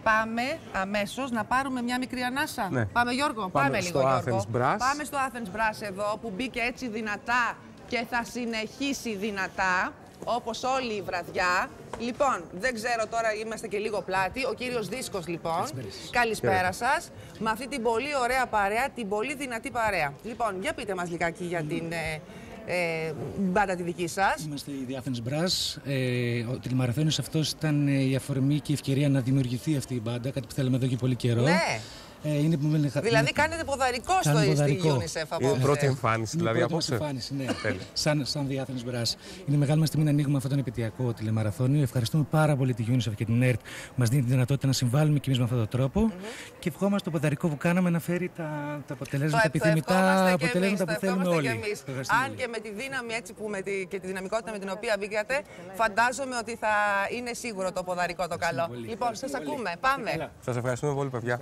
Πάμε αμέσως να πάρουμε μια μικρή ανάσα. Ναι. Πάμε Γιώργο, πάμε λίγο Γιώργο. Πάμε στο Athens Brass εδώ που μπήκε έτσι δυνατά και θα συνεχίσει δυνατά, όπως όλη η βραδιά. Λοιπόν, δεν ξέρω τώρα, είμαστε και λίγο πλάτη. Ο κύριος Δίσκος λοιπόν. Καλησπέρα σας. Με αυτή την πολύ ωραία παρέα, την πολύ δυνατή παρέα. Λοιπόν, για πείτε μας λιγάκι για την μπάντα τη δική σας. Είμαστε η Athens Brass. Ο τηλεμαραθώνιος αυτός ήταν η αφορμή και η ευκαιρία να δημιουργηθεί αυτή η μπάντα, κάτι που θέλαμε εδώ και πολύ καιρό. Ναι. Δηλαδή κάνετε ποδαρικό στη UNICEF από Είναι πρώτη εμφάνιση, δηλαδή απόψε. Εμφάνιση, ναι. σαν The Athens Brass. Είναι μεγάλη μας τιμή να ανοίγουμε αυτόν τον επαιτειακό τηλεμαραθώνιο. Ευχαριστούμε πάρα πολύ τη UNICEF και την ΕΡΤ που μας δίνει τη δυνατότητα να συμβάλλουμε κι εμείς με αυτόν τον τρόπο. Και ευχόμαστε το ποδαρικό που κάναμε να φέρει τα αποτελέσματα, τα επιθυμητά αποτελέσματα που θέλουμε όλοι. Αν και με τη δύναμη έτσι και τη δυναμικότητα με την οποία μπήκατε, φαντάζομαι ότι θα είναι σίγουρο το ποδαρικό το καλό. Λοιπόν, σας ακούμε. Πάμε. Σας ευχαριστούμε πολύ, παιδιά.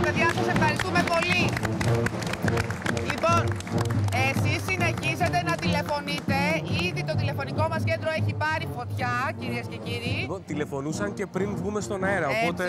Παιδιά, σας ευχαριστούμε πολύ. Λοιπόν, εσείς συνεχίζετε να τηλεφωνείτε. Ήδη το τηλεφωνικό μας κέντρο έχει πάρει φωτιά, κυρίες και κύριοι. Λοιπόν, τηλεφωνούσαν και πριν βγούμε στον αέρα, οπότε